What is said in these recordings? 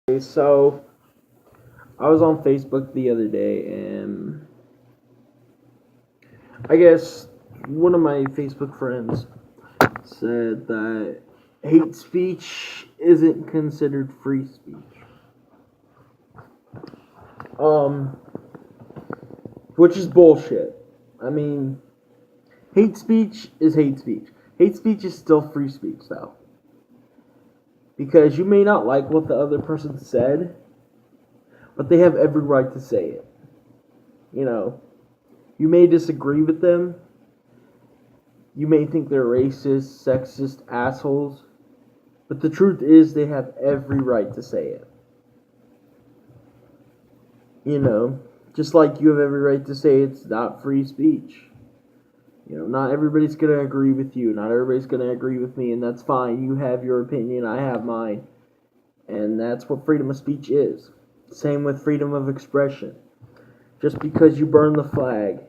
So I was on Facebook the other day, and I guess one of my Facebook friends said that hate speech isn't considered free speech. Um, which is bullshit. I mean, hate speech is hate speech. Hate speech is still free speech, though, because you may not like what the other person said, but they have every right to say it. You know, you may disagree with them. You may think they're racist, sexist, assholes, but the truth is they have every right to say it. You know, just like you have every right to say it's not free speech. You know, not everybody's going to agree with you. Not everybody's going to agree with me, and that's fine. You have your opinion, I have mine. And that's what freedom of speech is. Same with freedom of expression. Just because you burn the flag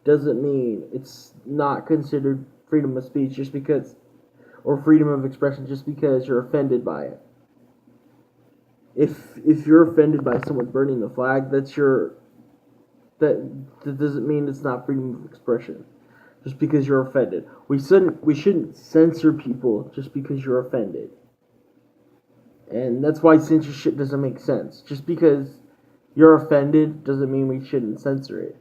doesn't mean it's not considered freedom of speech just because, or freedom of expression just because you're offended by it. If you're offended by someone burning the flag, that doesn't mean it's not freedom of expression. Just because you're offended, we shouldn't censor people just because you're offended, and that's why censorship doesn't make sense. Just because you're offended doesn't mean we shouldn't censor it.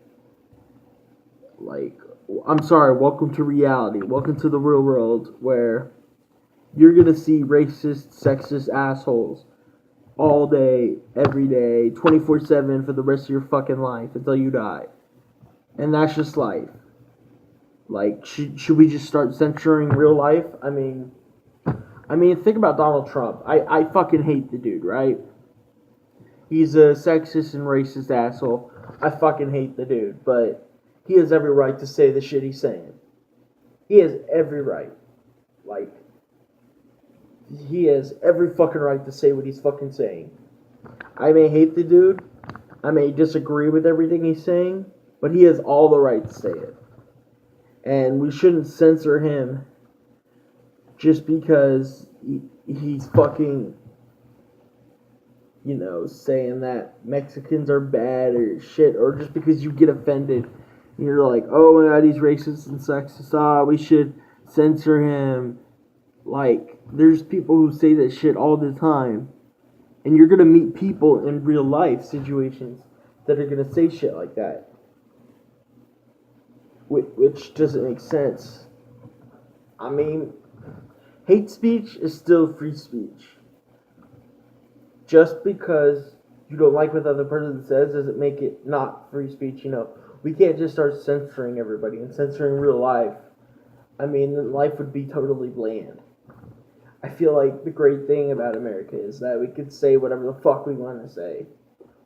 Like, I'm sorry, welcome to reality. Welcome to the real world where you're gonna see racist, sexist assholes all day, every day, 24/7 for the rest of your fucking life until you die. And that's just life. Like, should we just start censoring real life? I mean, think about Donald Trump. I fucking hate the dude, right? He's a sexist and racist asshole. I fucking hate the dude, but he has every right to say the shit he's saying. He has every right. Like, he has every fucking right to say what he's fucking saying. I may hate the dude, I may disagree with everything he's saying, but he has all the right to say it. And we shouldn't censor him just because he's fucking, saying that Mexicans are bad or shit, or just because you get offended. You're like, oh my god, he's racist and sexist. We should censor him. Like, there's people who say that shit all the time. And you're gonna meet people in real life situations that are gonna say shit like that. Which doesn't make sense. I mean, hate speech is still free speech. Just because you don't like what the other person says doesn't make it not free speech, We can't just start censoring everybody and censoring real life. I mean, life would be totally bland. I feel like the great thing about America is that we could say whatever the fuck we want to say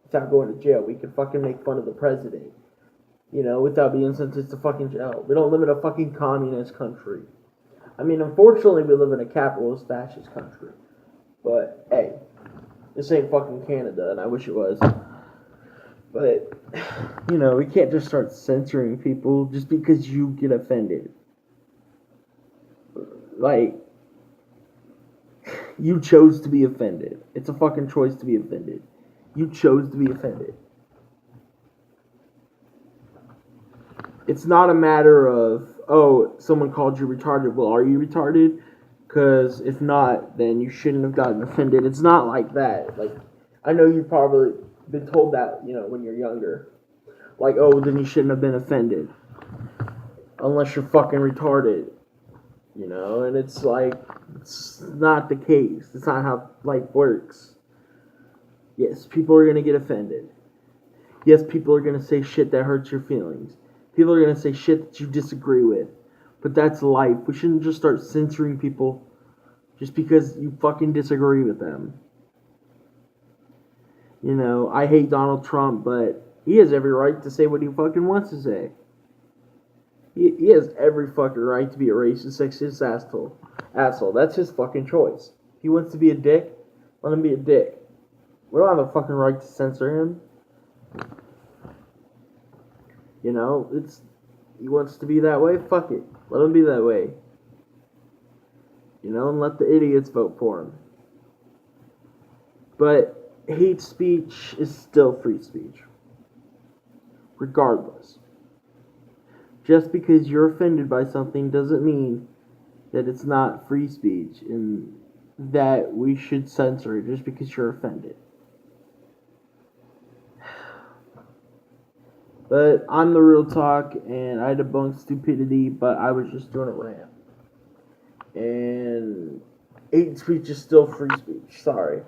without going to jail. We could fucking make fun of the president, without being sentenced to fucking jail. We don't live in a fucking communist country. I mean, unfortunately, we live in a capitalist fascist country. But, hey, this ain't fucking Canada, and I wish it was. But, we can't just start censoring people just because you get offended. Like, you chose to be offended. It's a fucking choice to be offended. You chose to be offended. It's not a matter of, oh, someone called you retarded. Well, are you retarded? Because if not, then you shouldn't have gotten offended. It's not like that. Like, I know you've probably been told that, when you're younger. Like, oh, then you shouldn't have been offended. Unless you're fucking retarded. And it's like, it's not the case. It's not how life works. Yes, people are going to get offended. Yes, people are going to say shit that hurts your feelings. People are going to say shit that you disagree with. But that's life. We shouldn't just start censoring people just because you fucking disagree with them. I hate Donald Trump, but he has every right to say what he fucking wants to say. He has every fucking right to be a racist, sexist asshole. That's his fucking choice. If he wants to be a dick, let him be a dick. We don't have a fucking right to censor him. He wants to be that way, fuck it. Let him be that way. And let the idiots vote for him. But hate speech is still free speech, regardless. Just because you're offended by something doesn't mean that it's not free speech and that we should censor it just because you're offended. But I'm the real talk, and I debunk stupidity, but I was just doing a rant. And hate speech is still free speech. Sorry.